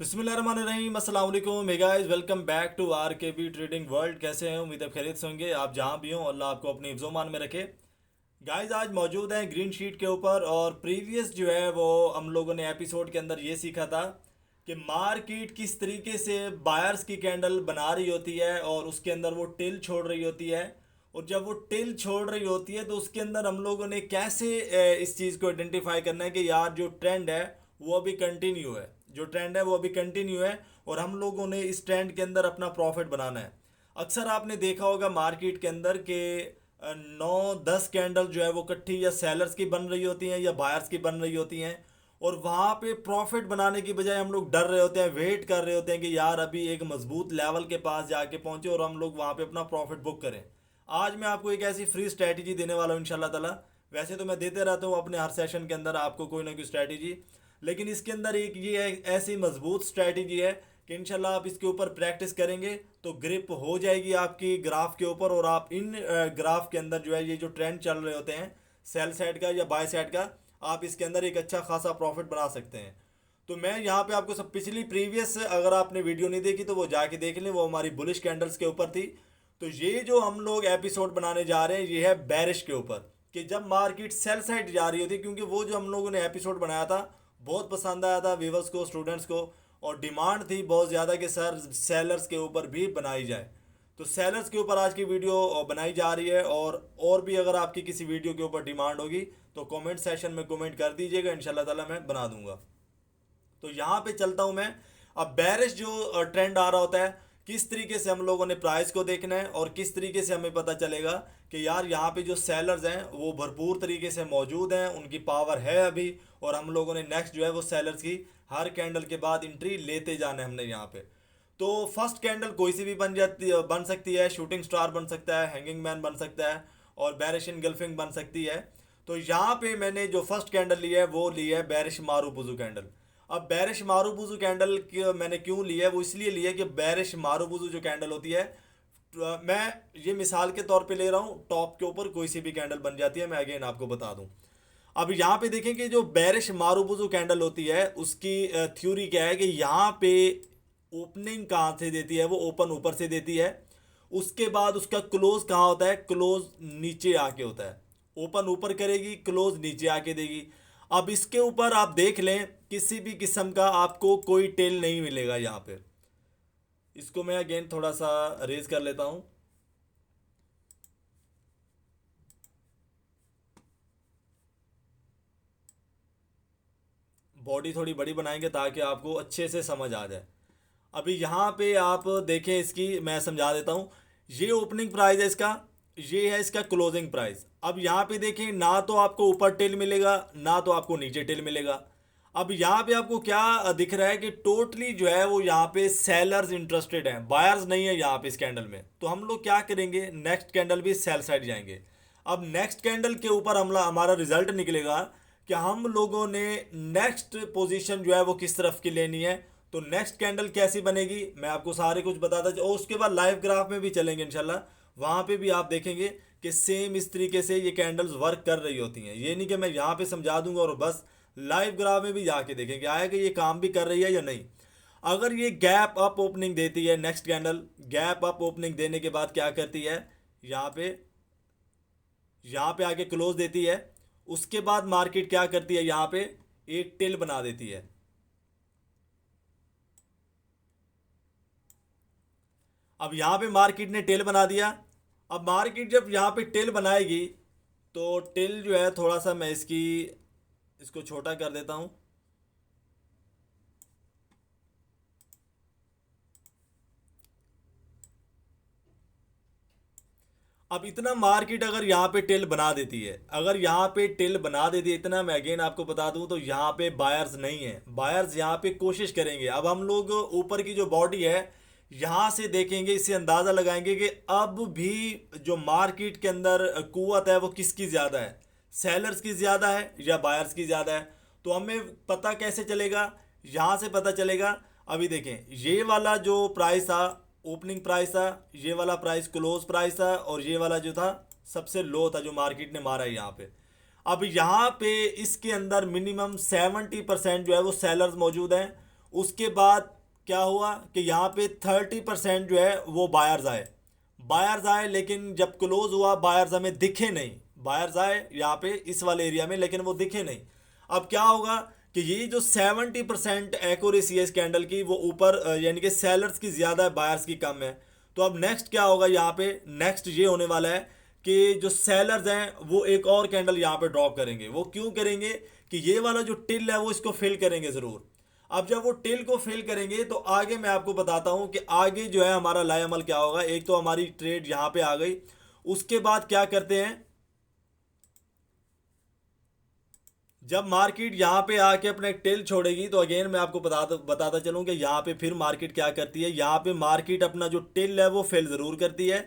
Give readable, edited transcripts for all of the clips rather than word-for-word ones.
बिस्मिल्लाहिर्रहमानिर्रहीम, अस्सलाम वालेकुम, hey guys, welcome back to R K B trading world. कैसे हैं? उम्मीद है खैरियत से होंगे। आप जहां भी हों, अल्लाह आपको अपने हिफ्ज़-ओ-मान में रखे। गाइस, आज मौजूद हैं ग्रीन शीट के ऊपर। और प्रीवियस जो है वो हम लोगों ने एपिसोड के अंदर ये सीखा था कि मार्केट किस तरीके से बायर्स की कैंडल बना रही होती है और उसके अंदर वो टिल छोड़ रही होती है। और जब वो टिल छोड़ रही होती है तो उसके अंदर हम लोगों ने कैसे इस चीज़ को आइडेंटिफाई करना है कि यार जो ट्रेंड है वो अभी कंटिन्यू है, जो ट्रेंड है वो अभी कंटिन्यू है और हम लोगों ने इस ट्रेंड के अंदर अपना प्रॉफिट बनाना है। अक्सर आपने देखा होगा मार्केट के अंदर के 9-10 कैंडल जो है वो इकट्ठी या सेलर्स की बन रही होती हैं या बायर्स की बन रही होती हैं। और वहाँ पे प्रॉफिट बनाने की बजाय हम लोग डर रहे होते हैं, वेट कर रहे होते हैं कि यार अभी एक मजबूत लेवल के पास जाके पहुंचे और हम लोग वहाँ पे अपना प्रॉफिट बुक करें। आज मैं आपको एक ऐसी फ्री स्ट्रैटेजी देने वाला हूँ इंशाल्लाह ताला। वैसे तो मैं देते रहता हूँ अपने हर सेशन के अंदर आपको कोई ना कोई स्ट्रैटेजी, लेकिन इसके अंदर एक ये ऐसी मजबूत स्ट्रैटेजी है कि इंशाल्लाह आप इसके ऊपर प्रैक्टिस करेंगे तो ग्रिप हो जाएगी आपकी ग्राफ के ऊपर। और आप इन ग्राफ के अंदर जो है ये जो ट्रेंड चल रहे होते हैं सेल साइड का या बाय साइड का, आप इसके अंदर एक अच्छा खासा प्रॉफिट बना सकते हैं। तो मैं यहाँ पे आपको सब पिछली प्रीवियस, अगर आपने वीडियो नहीं देखी तो वो जाके देख लें, वो हमारी बुलिश कैंडल्स के ऊपर थी। तो ये जो हम लोग एपिसोड बनाने जा रहे हैं ये है बैरिश के ऊपर, कि जब मार्केट सेल साइड जा रही होती है। क्योंकि वो जो हम लोगों ने एपिसोड बनाया था बहुत पसंद आया था व्यूवर्स को, स्टूडेंट्स को, और डिमांड थी बहुत ज़्यादा कि सर सेलर्स के ऊपर भी बनाई जाए। तो सेलर्स के ऊपर आज की वीडियो बनाई जा रही है। और भी अगर आपकी किसी वीडियो के ऊपर डिमांड होगी तो कमेंट सेशन में कमेंट कर दीजिएगा, इंशाल्लाह ताला मैं बना दूंगा। तो यहाँ पे चलता हूँ मैं। अब बैरिश जो ट्रेंड आ रहा होता है, किस तरीके से हम लोगों ने प्राइस को देखना है और किस तरीके से हमें पता चलेगा कि यार यहाँ पे जो सेलर्स हैं वो भरपूर तरीके से मौजूद हैं, उनकी पावर है अभी। और हम लोगों ने नेक्स्ट जो है वो सेलर्स की हर कैंडल के बाद एंट्री लेते जाना है हमने यहाँ पे। तो फर्स्ट कैंडल कोई सी भी बन सकती है, शूटिंग स्टार बन सकता है, हैंगिंग मैन बन सकता है और बैरिश इनगल्फिंग बन सकती है। तो यहाँ पे मैंने जो फर्स्ट कैंडल ली है वो ली है बैरिश मारूबुजू कैंडल। अब बैरिश मारूबुजू कैंडल मैंने क्यों लिया है, वो इसलिए लिया है कि बैरिश मारूबुजू जो कैंडल होती है, मैं ये मिसाल के तौर पे ले रहा हूँ, टॉप के ऊपर कोई सी भी कैंडल बन जाती है। मैं अगेन आपको बता दूं, अब यहाँ पे देखें कि जो बैरिश मारूबुजू कैंडल होती है उसकी थ्योरी क्या है कि यहाँ पे ओपनिंग कहाँ से देती है, वो ओपन ऊपर से देती है। उसके बाद उसका क्लोज कहाँ होता है, क्लोज नीचे आके होता है। ओपन ऊपर करेगी, क्लोज नीचे आके देगी। अब इसके ऊपर आप देख लें किसी भी किस्म का आपको कोई टेल नहीं मिलेगा यहाँ पे। इसको मैं अगेन थोड़ा सा रेज कर लेता हूँ। बॉडी थोड़ी बड़ी बनाएंगे ताकि आपको अच्छे से समझ आ जाए। अभी यहाँ पे आप देखें, इसकी मैं समझा देता हूँ। ये ओपनिंग प्राइस है इसका, ये है इसका क्लोजिंग प्राइस। अब यहाँ पे देखें, ना तो आपको ऊपर टेल मिलेगा ना तो आपको नीचे टेल मिलेगा। अब यहाँ पे आपको क्या दिख रहा है कि टोटली जो है वो यहाँ पे सेलर्स इंटरेस्टेड हैं, बायर्स नहीं है यहाँ पे इस कैंडल में। तो हम लोग क्या करेंगे, नेक्स्ट कैंडल भी सेल साइड जाएंगे। अब नेक्स्ट कैंडल के ऊपर हमारा रिजल्ट निकलेगा कि हम लोगों ने नेक्स्ट पोजीशन जो है वो किस तरफ की लेनी है। तो नेक्स्ट कैंडल कैसी बनेगी मैं आपको सारे कुछ बताता और उसके बाद लाइव ग्राफ में भी चलेंगे इंशाल्लाह। वहाँ पे भी आप देखेंगे कि सेम इस तरीके से ये कैंडल्स वर्क कर रही होती हैं। ये नहीं कि मैं यहाँ पे समझा दूंगा और बस, लाइव ग्राफ में भी जाके देखेंगे आया कि ये काम भी कर रही है या नहीं। अगर ये गैप अप ओपनिंग देती है, next candle gap up opening देने के बाद क्या करती है, यहाँ पे आके क्लोज देती है। उसके बाद मार्केट क्या करती है, यहाँ पे एक टिल बना देती है। अब यहाँ पे मार्केट ने टेल बना दिया। अब मार्केट जब यहाँ पे टेल बनाएगी तो टेल जो है थोड़ा सा मैं इसको छोटा कर देता हूँ। अब इतना मार्केट अगर यहाँ पे टेल बना देती है, अगर यहाँ पे टेल बना देती है इतना, मैं अगेन आपको बता दूं, तो यहाँ पे बायर्स नहीं है। बायर्स यहाँ पे कोशिश करेंगे। अब हम लोग ऊपर की जो बॉडी है यहाँ से देखेंगे, इससे अंदाज़ा लगाएंगे कि अब भी जो मार्केट के अंदर कुव्वत है वो किसकी ज़्यादा है, सेलर्स की ज़्यादा है या बायर्स की ज़्यादा है। तो हमें पता कैसे चलेगा, यहाँ से पता चलेगा। अभी देखें, ये वाला जो प्राइस था ओपनिंग प्राइस था, ये वाला प्राइस क्लोज प्राइस था, और ये वाला जो था सबसे लो था जो मार्केट ने मारा है यहाँ पे। अब यहाँ पे इसके अंदर मिनिमम 70% जो है वो सेलर्स मौजूद हैं। उसके बाद क्या हुआ कि यहाँ पे 30% जो है वो बायर्स आए, लेकिन जब क्लोज हुआ बायर्स हमें दिखे नहीं। बायर्स आए यहाँ पे इस वाले एरिया में, लेकिन वो दिखे नहीं। अब क्या होगा कि ये जो 70% एक्यूरेसी है इस कैंडल की, वो ऊपर यानी कि सेलर्स की ज़्यादा है, बायर्स की कम है। तो अब नेक्स्ट क्या होगा यहाँ पे, नेक्स्ट ये होने वाला है कि जो सेलर्स हैं वो एक और कैंडल यहाँ पे ड्रॉप करेंगे। वो क्यों करेंगे कि ये वाला जो टिल है वो इसको फिल करेंगे ज़रूर। अब जब वो टिल को फिल करेंगे तो आगे मैं आपको बताता हूँ कि आगे जो है हमारा लाएमल क्या होगा। एक तो हमारी ट्रेड यहाँ पे आ गई, उसके बाद क्या करते हैं, जब मार्केट यहाँ पे आके अपना एक टेल छोड़ेगी तो अगेन मैं आपको बताता चलूँ कि यहाँ पे फिर मार्केट क्या करती है। यहाँ पे मार्केट अपना जो टेल है वो फेल ज़रूर करती है।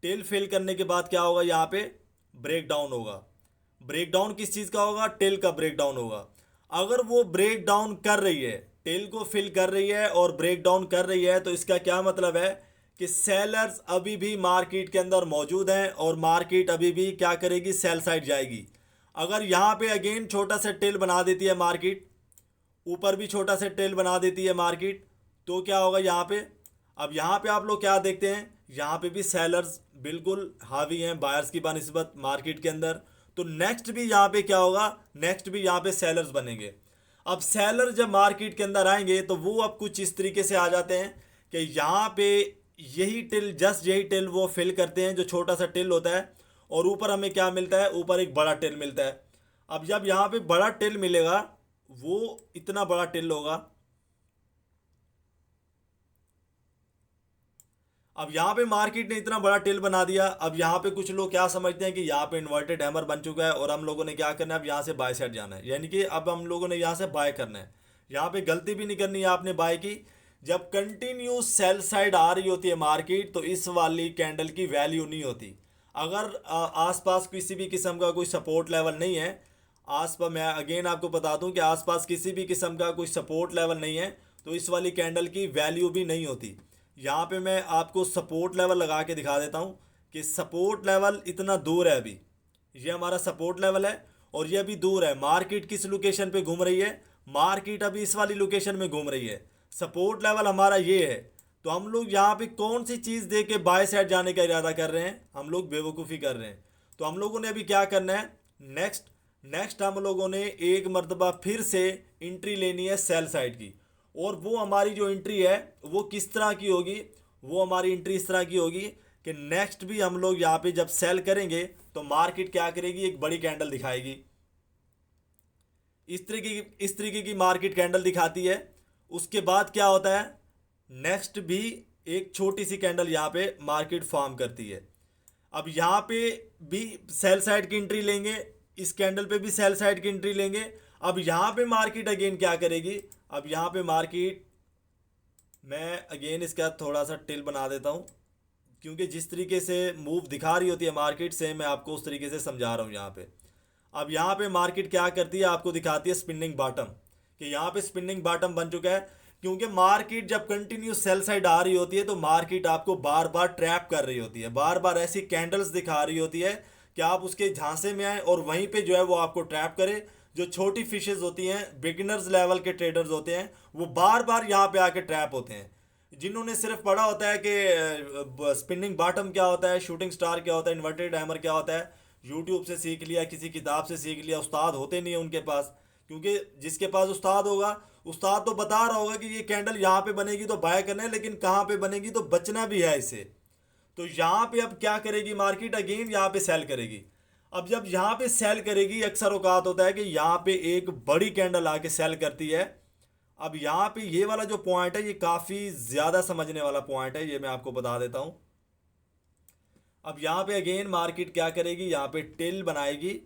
टेल फेल करने के बाद क्या होगा, यहाँ पे ब्रेक डाउन होगा। ब्रेक डाउन किस चीज़ का होगा, टेल का ब्रेक डाउन होगा। अगर वो ब्रेक डाउन कर रही है, टेल को फिल कर रही है और ब्रेक डाउन कर रही है, तो इसका क्या मतलब है कि सेलर्स अभी भी मार्केट के अंदर मौजूद हैं और मार्केट अभी भी क्या करेगी, सेल साइड जाएगी। अगर यहाँ पे अगेन छोटा सा टेल बना देती है मार्केट, ऊपर भी छोटा सा टेल बना देती है मार्केट, तो क्या होगा यहाँ पे। अब यहाँ पे आप लोग क्या देखते हैं, यहाँ पे भी सेलर्स बिल्कुल हावी हैं बायर्स की बनिस्बत मार्केट के अंदर। तो नेक्स्ट भी यहाँ पे क्या होगा, नेक्स्ट भी यहाँ पे सेलर्स बनेंगे। अब सेलर जब मार्केट के अंदर आएंगे तो वो अब कुछ इस तरीके से आ जाते हैं कि यहाँ पे यही टिल, जस्ट यही टिल वो फिल करते हैं जो छोटा सा टिल होता है, और ऊपर हमें क्या मिलता है, ऊपर एक बड़ा टिल मिलता है। अब जब यहाँ पे बड़ा टिल मिलेगा, वो इतना बड़ा टिल होगा। अब यहाँ पे मार्केट ने इतना बड़ा टिल बना दिया। अब यहाँ पे कुछ लोग क्या समझते हैं कि यहाँ पे इन्वर्टेड हैमर बन चुका है और हम लोगों ने क्या करना है, अब यहाँ से बाय साइड जाना है, यानी कि अब हम लोगों ने यहाँ से बाय करना है। यहाँ पे गलती भी नहीं करनी है आपने बाय की। जब कंटिन्यू सेल साइड आ रही होती है मार्केट, तो इस वाली कैंडल की वैल्यू नहीं होती। अगर आसपास किसी भी किस्म का कोई सपोर्ट लेवल नहीं है, आसपास मैं अगेन आपको बता दूं कि आसपास किसी भी किस्म का कोई सपोर्ट लेवल नहीं है, तो इस वाली कैंडल की वैल्यू भी नहीं होती। यहाँ पे मैं आपको सपोर्ट लेवल लगा के दिखा देता हूँ कि सपोर्ट लेवल इतना दूर है अभी। ये हमारा सपोर्ट लेवल है और ये अभी दूर है। मार्केट किस लोकेशन पे घूम रही है, मार्केट अभी इस वाली लोकेशन में घूम रही है। सपोर्ट लेवल हमारा ये है। तो हम लोग यहाँ पे कौन सी चीज़ दे के बाय साइड जाने का इरादा कर रहे हैं, हम लोग बेवकूफ़ी कर रहे हैं। तो हम लोगों ने अभी क्या करना है, नेक्स्ट नेक्स्ट हम लोगों ने एक मरतबा फिर से एंट्री लेनी है सेल साइड की। और वो हमारी जो एंट्री है वो किस तरह की होगी, वो हमारी एंट्री इस तरह की होगी कि नेक्स्ट भी हम लोग यहाँ पे जब सेल करेंगे तो मार्केट क्या करेगी, एक बड़ी कैंडल दिखाएगी। इस तरीके की मार्केट कैंडल दिखाती है। उसके बाद क्या होता है, नेक्स्ट भी एक छोटी सी कैंडल यहाँ पे मार्केट फॉर्म करती है। अब यहाँ पे भी सेल साइड की एंट्री लेंगे, इस कैंडल पे भी सेल साइड की एंट्री लेंगे। अब यहाँ पे मार्केट अगेन क्या करेगी, अब यहाँ पे मार्केट, मैं अगेन इसका थोड़ा सा टिल बना देता हूँ क्योंकि जिस तरीके से मूव दिखा रही होती है मार्केट से, मैं आपको उस तरीके से समझा रहा हूँ यहाँ पे। अब यहाँ पे मार्केट क्या करती है, आपको दिखाती है स्पिनिंग बॉटम, कि यहाँ पे स्पिनिंग बॉटम बन चुका है। क्योंकि मार्केट जब कंटिन्यू सेल साइड आ रही होती है तो मार्केट आपको बार बार ट्रैप कर रही होती है, बार बार ऐसी कैंडल्स दिखा रही होती है कि आप उसके झांसे में आए और वहीं पे जो है वो आपको ट्रैप करे। जो छोटी फिशेज होती हैं, बिगिनर्स लेवल के ट्रेडर्स होते हैं, वो बार बार यहाँ पे आके ट्रैप होते हैं। जिन्होंने सिर्फ पढ़ा होता है कि स्पिनिंग बॉटम क्या होता है, शूटिंग स्टार क्या होता है, इन्वर्टेड हैमर क्या होता है, यूट्यूब से सीख लिया, किसी किताब से सीख लिया। उस्ताद होते नहीं है उनके पास, क्योंकि जिसके पास उस्ताद होगा, उस्ताद तो बता रहा होगा कि ये कैंडल यहाँ पे बनेगी तो बाय करना है, लेकिन कहाँ पे बनेगी तो बचना भी है इसे। तो यहाँ पे अब क्या करेगी मार्केट, अगेन यहाँ पे सेल करेगी। अब जब यहाँ पे सेल करेगी, अक्सर औकात होता है कि यहाँ पे एक बड़ी कैंडल आके सेल करती है। अब यहाँ पे ये वाला जो पॉइंट है ये काफ़ी ज़्यादा समझने वाला पॉइंट है, ये मैं आपको बता देता हूँ। अब यहाँ पे अगेन मार्केट क्या करेगी, यहाँ पे टिल बनाएगी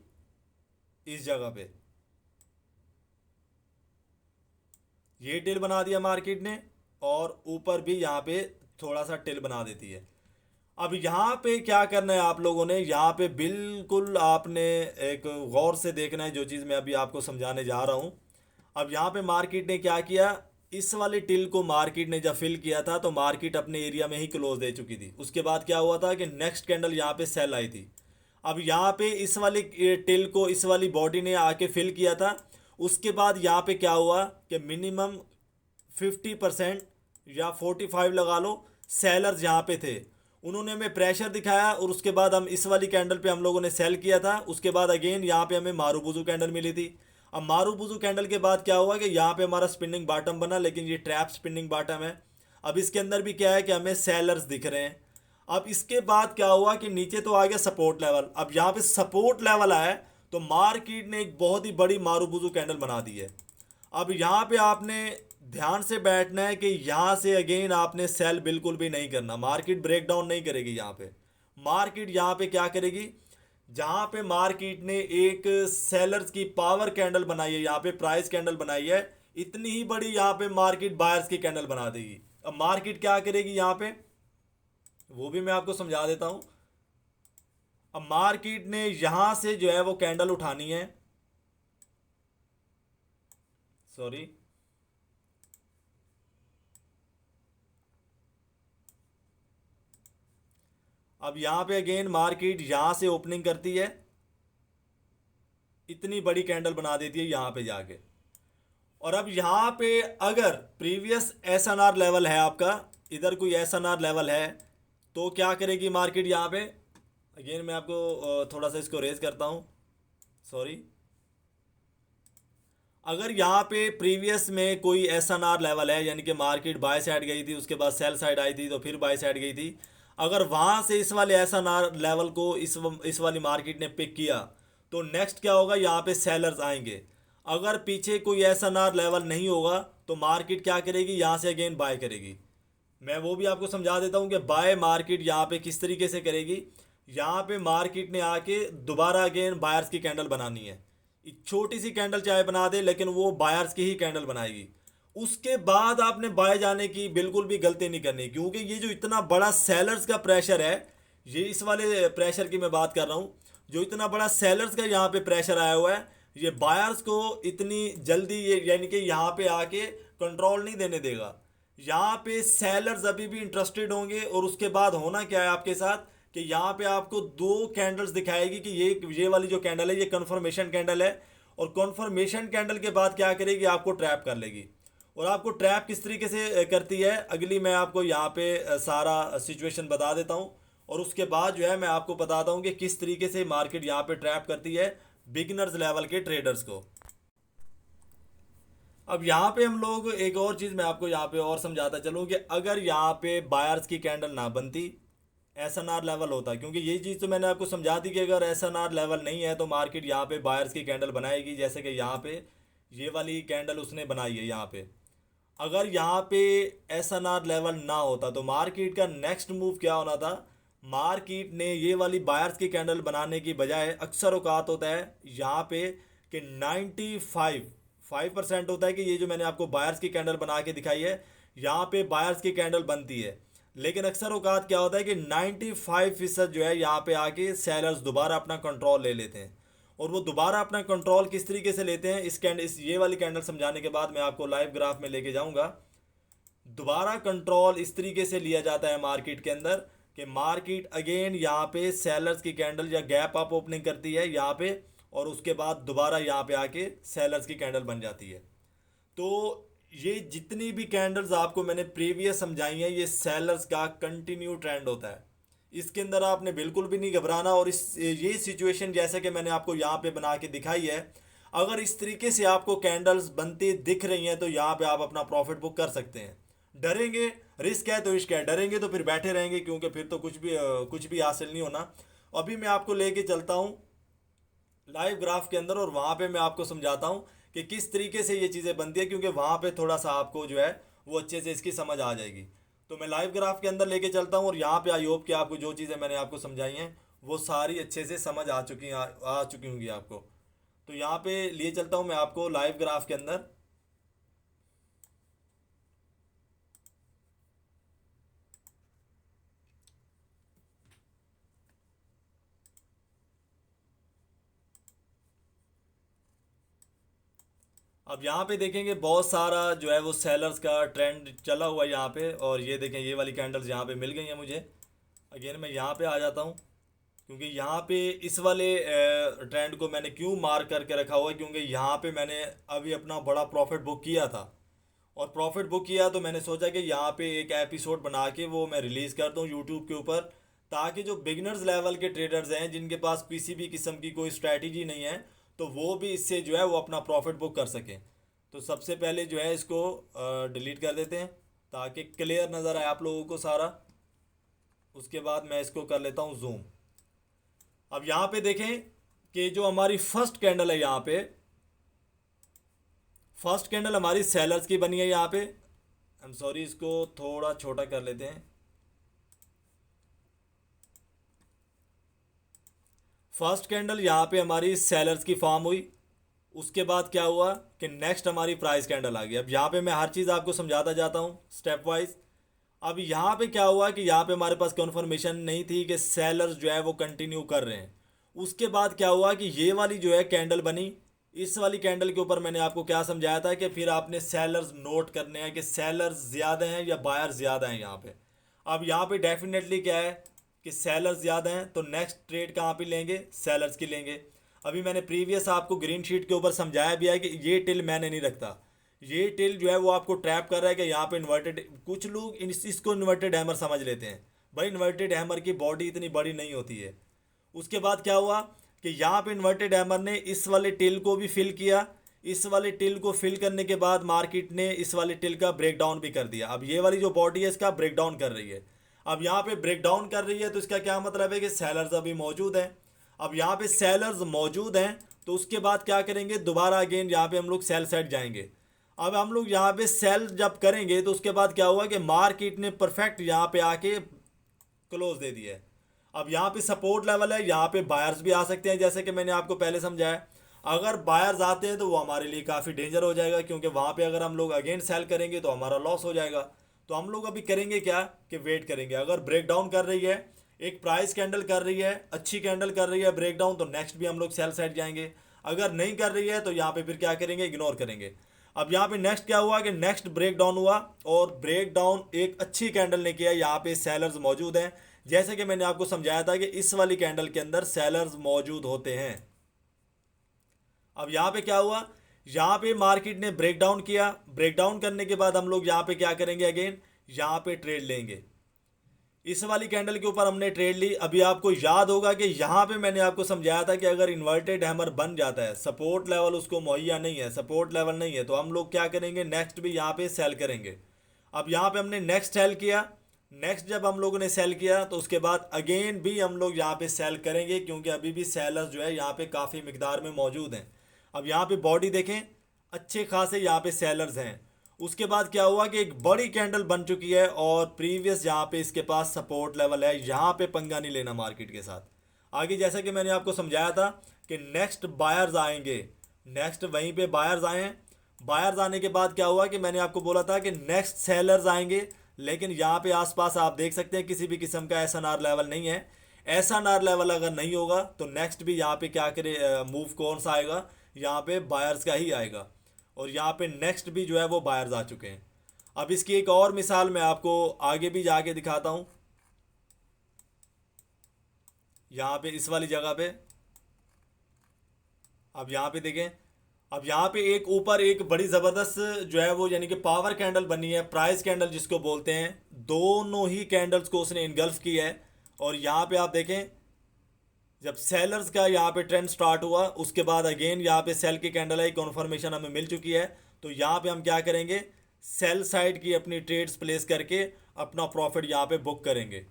इस जगह पे। ये टिल बना दिया मार्केट ने और ऊपर भी यहाँ पे थोड़ा सा टिल बना देती है। अब यहाँ पे क्या करना है आप लोगों ने, यहाँ पे बिल्कुल आपने एक गौर से देखना है जो चीज़ मैं अभी आपको समझाने जा रहा हूँ। अब यहाँ पे मार्केट ने क्या किया, इस वाले टिल को मार्केट ने जब फिल किया था तो मार्केट अपने एरिया में ही क्लोज दे चुकी थी। उसके बाद क्या हुआ था कि नेक्स्ट कैंडल यहाँ पे सेल आई थी। अब यहाँ पे इस वाली टिल को इस वाली बॉडी ने आके फिल किया था। उसके बाद यहाँ पे क्या हुआ कि मिनिमम 50% या 45 लगा लो, सेलर्स यहाँ पे थे, उन्होंने हमें प्रेशर दिखाया और उसके बाद हम इस वाली कैंडल पे हम लोगों ने सेल किया था। उसके बाद अगेन यहाँ पे हमें मारूबुजू कैंडल मिली थी। अब मारूबुजू कैंडल के बाद क्या हुआ कि यहाँ पे हमारा स्पिनिंग बॉटम बना, लेकिन ये ट्रैप स्पिनिंग बॉटम है। अब इसके अंदर भी क्या है कि हमें सेलर्स दिख रहे हैं। अब इसके बाद क्या हुआ कि नीचे तो आ गया सपोर्ट लेवल। अब यहाँ पे सपोर्ट लेवल आया तो मार्केट ने एक बहुत ही बड़ी मारूबुजू कैंडल बना दी है। अब यहाँ पे आपने ध्यान से बैठना है कि यहाँ से अगेन आपने सेल बिल्कुल भी नहीं करना। मार्केट ब्रेक डाउन नहीं करेगी यहाँ पे। मार्केट यहाँ पे क्या करेगी, जहाँ पे मार्केट ने एक सेलर्स की पावर कैंडल बनाई है, यहाँ पे प्राइस कैंडल बनाई है, इतनी ही बड़ी यहाँ पे मार्केट बायर्स की कैंडल बना देगी। अब मार्केट क्या करेगी यहाँ पे, वो भी मैं आपको समझा देता हूँ। अब मार्केट ने यहाँ से जो है वो कैंडल उठानी है, सॉरी, अब यहाँ पे अगेन मार्केट यहाँ से ओपनिंग करती है, इतनी बड़ी कैंडल बना देती है यहाँ पे जाके। और अब यहाँ पे अगर previous S N R level है आपका, इधर कोई एस एन आर लेवल है, तो क्या करेगी मार्केट यहाँ पे। अगेन मैं आपको थोड़ा सा इसको रेज करता हूँ, सॉरी। अगर यहाँ पे प्रीवियस में कोई एस एन आर लेवल है, यानी कि मार्केट बाय साइड गई थी, उसके बाद सेल साइड आई थी, तो फिर बाय साइड गई थी, अगर वहाँ से इस वाले एस एन आर लेवल को इस वाली मार्केट ने पिक किया, तो नेक्स्ट क्या होगा, यहाँ पे सेलर्स आएंगे। अगर पीछे कोई एस एन आर लेवल नहीं होगा तो मार्केट क्या करेगी, यहाँ से अगेन बाय करेगी। मैं वो भी आपको समझा देता हूँ कि बाय मार्केट यहाँ पे किस तरीके से करेगी। यहाँ पे मार्केट ने आके दोबारा अगेन बायर्स की कैंडल बनानी है। एक छोटी सी कैंडल चाहे बना दे, लेकिन वो बायर्स की ही कैंडल बनाएगी। उसके बाद आपने बाय जाने की बिल्कुल भी गलती नहीं करनी, क्योंकि ये जो इतना बड़ा सेलर्स का प्रेशर है, ये इस वाले प्रेशर की मैं बात कर रहा हूँ, जो इतना बड़ा सेलर्स का यहाँ पे प्रेशर आया हुआ है, ये बायर्स को इतनी जल्दी ये यानी कि यहाँ पे आके कंट्रोल नहीं देने देगा। यहाँ पे सेलर्स अभी भी इंटरेस्टेड होंगे। और उसके बाद होना क्या है आपके साथ कि यहाँ पे आपको दो कैंडल्स दिखाएगी कि ये वाली जो कैंडल है ये कन्फर्मेशन कैंडल है, और कन्फर्मेशन कैंडल के बाद क्या करेगी, आपको ट्रैप कर लेगी। और आपको ट्रैप किस तरीके से करती है, अगली मैं आपको यहाँ पे सारा सिचुएशन बता देता हूँ, और उसके बाद जो है मैं आपको बताता हूँ कि किस तरीके से मार्केट यहाँ पे ट्रैप करती है बिगिनर्स लेवल के ट्रेडर्स को। अब यहाँ पे हम लोग एक और चीज़ मैं आपको यहाँ पे और समझाता चलूँ कि अगर यहाँ पे बायर्स की कैंडल ना बनती, एस एन आर लेवल होता, क्योंकि ये चीज़ तो मैंने आपको समझा दी कि अगर एस एन आर लेवल नहीं है तो मार्केट यहाँ पे बायर्स की कैंडल बनाएगी। जैसे कि यहाँ पे ये वाली कैंडल उसने बनाई है यहाँ पे। अगर यहाँ पे एस एन आर लेवल ना होता तो मार्केट का नेक्स्ट मूव क्या होना था, मार्केट ने ये वाली बायर्स की कैंडल बनाने की बजाय, अक्सर औकात होता है यहाँ पे कि 5% होता है कि ये जो मैंने आपको बायर्स की कैंडल बना के दिखाई है, यहाँ पे बायर्स की कैंडल बनती है, लेकिन अक्सर औकात क्या होता है कि 95% जो है यहाँ पे आके सेलर्स दोबारा अपना कंट्रोल ले लेते हैं। और वो दोबारा अपना कंट्रोल किस तरीके से लेते हैं, इस ये वाली कैंडल समझाने के बाद मैं आपको लाइव ग्राफ में लेके जाऊंगा। दोबारा कंट्रोल इस तरीके से लिया जाता है मार्केट के अंदर कि मार्केट अगेन यहाँ पे सेलर्स की कैंडल या गैप अप ओपनिंग करती है यहाँ पे, और उसके बाद दोबारा यहाँ पे आके सेलर्स की कैंडल बन जाती है। तो ये जितनी भी कैंडल्स आपको मैंने प्रीवियस समझाई हैं, ये सेलर्स का कंटिन्यू ट्रेंड होता है। इसके अंदर आपने बिल्कुल भी नहीं घबराना। और इस ये सिचुएशन जैसे कि मैंने आपको यहाँ पे बना के दिखाई है, अगर इस तरीके से आपको कैंडल्स बनती दिख रही हैं तो यहाँ पे आप अपना प्रॉफिट बुक कर सकते हैं। डरेंगे, रिस्क है तो इश्क है, डरेंगे तो फिर बैठे रहेंगे, क्योंकि फिर तो कुछ भी हासिल नहीं होना। अभी मैं आपको लेके चलता हूँ लाइव ग्राफ के अंदर, और वहाँ पे मैं आपको समझाता हूँ कि किस तरीके से ये चीज़ें बनती है, क्योंकि वहाँ पे थोड़ा सा आपको जो है वो अच्छे से इसकी समझ आ जाएगी। तो मैं लाइव ग्राफ के अंदर लेके चलता हूँ, और यहाँ पे आई होप कि आपको जो चीज़ें मैंने आपको समझाई हैं वो सारी अच्छे से समझ आ चुकी होंगी आपको। तो यहाँ पे लिए चलता हूँ मैं आपको लाइव ग्राफ के अंदर। अब यहाँ पे देखेंगे बहुत सारा जो है वो सेलर्स का ट्रेंड चला हुआ है यहाँ पे, और ये देखें ये वाली कैंडल्स यहाँ पे मिल गई हैं मुझे। अगेन मैं यहाँ पे आ जाता हूँ, क्योंकि यहाँ पे इस वाले ट्रेंड को मैंने क्यों मार्क करके रखा हुआ है, क्योंकि यहाँ पे मैंने अभी अपना बड़ा प्रॉफिट बुक किया था, और प्रॉफिट बुक किया तो मैंने सोचा कि यहाँ पे एक एपिसोड बना के वो मैं रिलीज़ कर दूँ यूट्यूब के ऊपर, ताकि जो बिगनर्स लेवल के ट्रेडर्स हैं जिनके पास किसी भी किस्म की कोई स्ट्रैटेजी नहीं है, तो वो भी इससे जो है वो अपना प्रॉफिट बुक कर सकें। तो सबसे पहले जो है इसको डिलीट कर देते हैं ताकि क्लियर नज़र आए आप लोगों को सारा। उसके बाद मैं इसको कर लेता हूँ जूम। अब यहाँ पे देखें कि जो हमारी फर्स्ट कैंडल है, यहाँ पे फर्स्ट कैंडल हमारी सेलर्स की बनी है। यहाँ पे आई एम सॉरी, इसको थोड़ा छोटा कर लेते हैं। फर्स्ट कैंडल यहाँ पे हमारी सेलर्स की फॉर्म हुई। उसके बाद क्या हुआ कि नेक्स्ट हमारी प्राइस कैंडल आ गई। अब यहाँ पे मैं हर चीज़ आपको समझाता जाता हूँ स्टेप वाइज। अब यहाँ पे क्या हुआ कि यहाँ पे हमारे पास कंफर्मेशन नहीं थी कि सेलर्स जो है वो कंटिन्यू कर रहे हैं। उसके बाद क्या हुआ कि ये वाली जो है कैंडल बनी। इस वाली कैंडल के ऊपर मैंने आपको क्या समझाया था कि फिर आपने सेलर्स नोट करने हैं कि सेलर्स ज़्यादा हैं या बायर ज़्यादा हैं यहाँ पे। अब यहाँ पे डेफिनेटली क्या है कि सेलर्स ज़्यादा हैं, तो नेक्स्ट ट्रेड कहाँ पे लेंगे, सेलर्स की लेंगे। अभी मैंने प्रीवियस आपको ग्रीन शीट के ऊपर समझाया भी है कि ये टिल मैंने नहीं रखता। ये टिल जो है वो आपको ट्रैप कर रहा है कि यहाँ पे इन्वर्टेड, कुछ लोग इसको इन्वर्टेड हैमर समझ लेते हैं। भाई इन्वर्टेड हैमर की बॉडी इतनी बड़ी नहीं होती है। उसके बाद क्या हुआ कि यहाँ पे इन्वर्टेड हैमर ने इस वाले टिल को भी फिल किया। इस वाले टिल को फिल करने के बाद मार्केट ने इस वाले टिल का ब्रेक डाउन भी कर दिया। अब ये वाली जो बॉडी है इसका ब्रेक डाउन कर रही है। अब यहाँ पे ब्रेक डाउन कर रही है तो इसका क्या मतलब है कि सेलर्स अभी मौजूद हैं। अब यहाँ पे सेलर्स मौजूद हैं तो उसके बाद क्या करेंगे, दोबारा अगेन यहाँ पे हम लोग सेल साइड जाएंगे। अब हम लोग यहाँ पे सेल जब करेंगे तो उसके बाद क्या हुआ कि मार्केट ने परफेक्ट यहाँ पे आके क्लोज दे दिया है। अब यहाँ पे सपोर्ट लेवल है, यहाँ पे बायर्स भी आ सकते हैं जैसे कि मैंने आपको पहले समझाया। अगर बायर्स आते हैं तो वो हमारे लिए काफ़ी डेंजर हो जाएगा, क्योंकि वहाँ पे अगर हम लोग अगेन सेल करेंगे तो हमारा लॉस हो जाएगा। तो हम लोग अभी करेंगे क्या कि वेट करेंगे। अगर ब्रेक डाउन कर रही है, एक प्राइस कैंडल कर रही है, अच्छी कैंडल कर रही है ब्रेक डाउन, तो नेक्स्ट भी हम लोग सेल साइड जाएंगे। अगर नहीं कर रही है तो यहाँ पे फिर क्या करेंगे, इग्नोर करेंगे। अब यहाँ पे नेक्स्ट क्या हुआ कि नेक्स्ट ब्रेक डाउन हुआ और ब्रेक डाउन एक अच्छी कैंडल ने किया। यहाँ पे सेलर्स मौजूद हैं, जैसे कि मैंने आपको समझाया था कि इस वाली कैंडल के अंदर सेलर्स मौजूद होते हैं। अब यहाँ पे क्या हुआ, यहाँ पे मार्केट ने ब्रेक डाउन किया। ब्रेक डाउन करने के बाद हम लोग यहाँ पे क्या करेंगे, अगेन यहाँ पे ट्रेड लेंगे। इस वाली कैंडल के ऊपर हमने ट्रेड ली। अभी आपको याद होगा कि यहाँ पे मैंने आपको समझाया था कि अगर इन्वर्टेड हैमर बन जाता है, सपोर्ट लेवल उसको मुहैया नहीं है, सपोर्ट लेवल नहीं है, तो हम लोग क्या करेंगे, नेक्स्ट भी यहाँ पे सेल करेंगे। अब यहाँ पे हमने नेक्स्ट सेल किया। नेक्स्ट जब हम लोगों ने सेल किया तो उसके बाद अगेन भी हम लोग यहाँ पे सेल करेंगे, क्योंकि अभी भी सेलर्स जो है यहाँ पे काफ़ी मिकदार में मौजूद हैं। अब यहाँ पे बॉडी देखें, अच्छे खासे यहाँ पे सेलर्स हैं। उसके बाद क्या हुआ कि एक बड़ी कैंडल बन चुकी है और प्रीवियस यहाँ पे इसके पास सपोर्ट लेवल है। यहाँ पे पंगा नहीं लेना मार्केट के साथ। आगे जैसा कि मैंने आपको समझाया था कि नेक्स्ट बायर्स आएंगे, नेक्स्ट वहीं पे बायर्स आए हैं। बायर्स आने के बाद क्या हुआ कि मैंने आपको बोला था कि नेक्स्ट सेलर्स आएंगे, लेकिन यहाँ पे आसपास आप देख सकते हैं किसी भी किस्म का एसएनआर लेवल नहीं है। एसएनआर लेवल अगर नहीं होगा तो नेक्स्ट भी यहाँ पे क्या करे, मूव कौन सा आएगा, यहाँ पे बायर्स का ही आएगा। और यहाँ पे नेक्स्ट भी जो है वो बायर्स आ चुके हैं। अब इसकी एक और मिसाल मैं आपको आगे भी जाके दिखाता हूँ। यहाँ पे इस वाली जगह पे अब यहाँ पे देखें, अब यहाँ पे एक ऊपर एक बड़ी ज़बरदस्त जो है वो यानी कि पावर कैंडल बनी है, प्राइस कैंडल जिसको बोलते हैं। दोनों ही कैंडल्स को उसने इनगल्फ किया है। और यहाँ पे आप देखें, जब सेलर्स का यहाँ पे ट्रेंड स्टार्ट हुआ उसके बाद अगेन यहाँ पे सेल की कैंडल है, कॉन्फर्मेशन हमें मिल चुकी है। तो यहाँ पे हम क्या करेंगे, सेल साइड की अपनी ट्रेड्स प्लेस करके अपना प्रॉफिट यहाँ पे बुक करेंगे।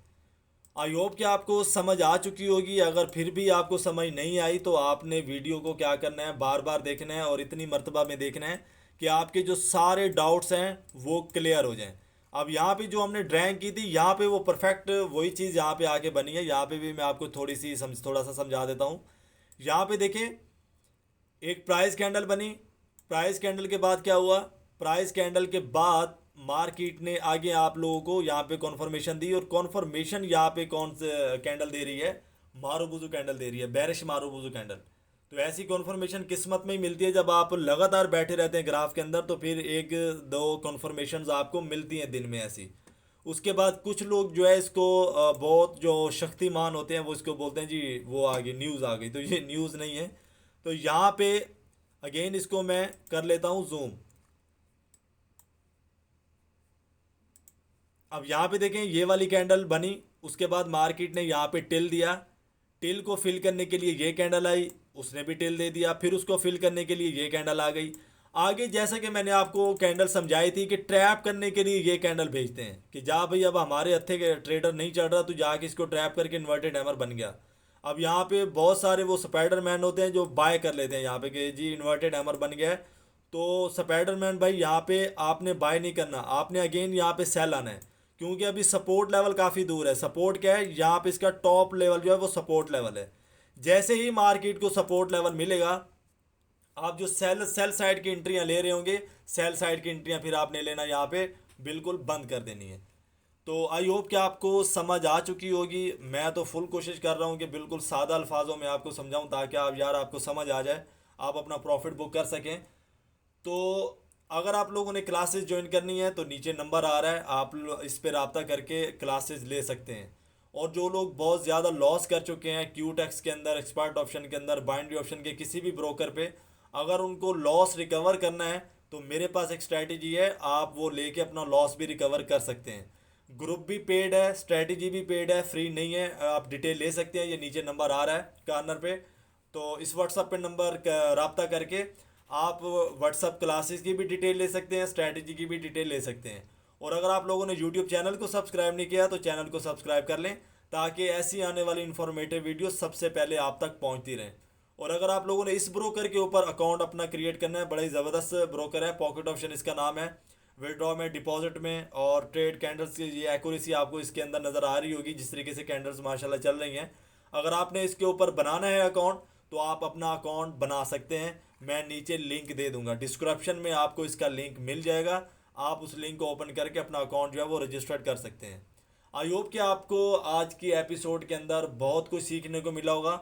आई होप कि आपको समझ आ चुकी होगी। अगर फिर भी आपको समझ नहीं आई तो आपने वीडियो को क्या करना है, बार बार देखना है और इतनी मर्तबा में देखना है कि आपके जो सारे डाउट्स हैं वो क्लियर हो जाएं। अब यहाँ पे जो हमने ड्राइंग की थी यहाँ पे वो परफेक्ट वही चीज़ यहाँ पे आके बनी है। यहाँ पे भी मैं आपको थोड़ा सा समझा देता हूँ। यहाँ पे देखें, एक प्राइस कैंडल बनी। प्राइस कैंडल के बाद क्या हुआ, प्राइस कैंडल के बाद मार्केट ने आगे आप लोगों को यहाँ पे कॉन्फर्मेशन दी। और कॉन्फर्मेशन यहाँ पे कौन से कैंडल दे रही है, मारूबुजू कैंडल दे रही है, बेरिश मारूबुजू कैंडल। तो ऐसी कॉन्फर्मेशन किस्मत में ही मिलती है। जब आप लगातार बैठे रहते हैं ग्राफ के अंदर तो फिर एक दो कॉन्फर्मेशंस आपको मिलती हैं दिन में ऐसी। उसके बाद कुछ लोग जो है इसको बहुत जो शक्तिमान होते हैं वो इसको बोलते हैं जी वो आ गई, न्यूज़ आ गई। तो ये न्यूज़ नहीं है। तो यहाँ पे अगेन इसको मैं कर लेता हूँ जूम। अब यहाँ पे देखें ये वाली कैंडल बनी, उसके बाद मार्केट ने यहाँ पे टिल दिया, टिल को फिल करने के लिए ये कैंडल आई, उसने भी टिल दे दिया, फिर उसको फिल करने के लिए ये कैंडल आ गई। आगे जैसे कि मैंने आपको कैंडल समझाई थी कि ट्रैप करने के लिए ये कैंडल भेजते हैं कि जा भाई अब हमारे हत्थे के ट्रेडर नहीं चढ़ रहा, तो जाके इसको ट्रैप करके इन्वर्टेड हैमर बन गया। अब यहाँ पे बहुत सारे वो स्पाइडरमैन होते हैं जो बाय कर लेते हैं यहाँ पे कि जी इन्वर्टेड हैमर बन गया है। तो स्पाइडरमैन भाई यहाँ पे आपने बाय नहीं करना, आपने अगेन यहाँ पे सेल आना है, क्योंकि अभी सपोर्ट लेवल काफ़ी दूर है। सपोर्ट क्या है, यहाँ पे इसका टॉप लेवल जो है वो सपोर्ट लेवल है। जैसे ही मार्केट को सपोर्ट लेवल मिलेगा, आप जो सेल सेल साइड की एंट्रियां ले रहे होंगे, सेल साइड की एंट्रियां फिर आपने लेना यहाँ पे बिल्कुल बंद कर देनी है। तो आई होप कि आपको समझ आ चुकी होगी। मैं तो फुल कोशिश कर रहा हूँ कि बिल्कुल सादा अल्फाजों में आपको समझाऊँ ताकि आप यार आपको समझ आ जाए, आप अपना प्रॉफिट बुक कर सकें। तो अगर आप लोगों ने क्लासेस ज्वाइन करनी है तो नीचे नंबर आ रहा है, इस पर रब्ता करके क्लासेस ले सकते हैं। और जो लोग बहुत ज़्यादा लॉस कर चुके हैं क्यूटेक्स के अंदर, एक्सपर्ट ऑप्शन के अंदर, बाइनरी ऑप्शन के किसी भी ब्रोकर पे, अगर उनको लॉस रिकवर करना है तो मेरे पास एक स्ट्रैटेजी है, आप वो लेके अपना लॉस भी रिकवर कर सकते हैं। ग्रुप भी पेड है, स्ट्रैटेजी भी पेड है, फ्री नहीं है। आप डिटेल ले सकते हैं, ये नीचे नंबर आ रहा है कार्नर पे। तो इस व्हाट्सअप पे नंबर रब्ता करके आप व्हाट्सअप क्लासेस की भी डिटेल ले सकते हैं, स्ट्रैटेजी की भी डिटेल ले सकते हैं। और अगर आप लोगों ने यूट्यूब चैनल को सब्सक्राइब नहीं किया तो चैनल को सब्सक्राइब कर लें, ताकि ऐसी आने वाली इन्फॉर्मेटिव वीडियो सबसे पहले आप तक पहुंचती रहें। और अगर आप लोगों ने इस ब्रोकर के ऊपर अकाउंट अपना क्रिएट करना है, बड़ा ही ज़बरदस्त ब्रोकर है, पॉकेट ऑप्शन इसका नाम है। विड्रॉ में, डिपॉजिट में और ट्रेड कैंडल्स की ये एक्यूरेसी आपको इसके अंदर नज़र आ रही होगी, जिस तरीके से कैंडल्स माशाल्लाह चल रही हैं। अगर आपने इसके ऊपर बनाना है अकाउंट तो आप अपना अकाउंट बना सकते हैं। मैं नीचे लिंक दे दूंगा, डिस्क्रिप्शन में आपको इसका लिंक मिल जाएगा। आप उस लिंक को ओपन करके अपना अकाउंट जो है वो रजिस्टर्ड कर सकते हैं। आई होप कि आपको आज की एपिसोड के अंदर बहुत कुछ सीखने को मिला होगा।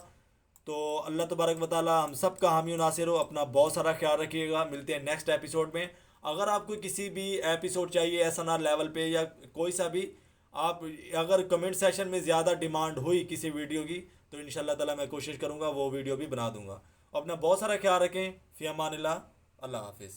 तो अल्लाह तबारक व तआला हम सब का हामी नासिर हो। अपना बहुत सारा ख्याल रखिएगा, मिलते हैं नेक्स्ट एपिसोड में। अगर आपको किसी भी एपिसोड चाहिए SNR लेवल पे या कोई सा भी, आप अगर कमेंट सेशन में ज़्यादा डिमांड हुई किसी वीडियो की तो इंशाल्लाह ताला मैं कोशिश करूँगा वो वीडियो भी बना दूँगा। अपना बहुत सारा ख्याल रखें। फ़ी अमानिल्लाह, अल्लाह हाफिज़।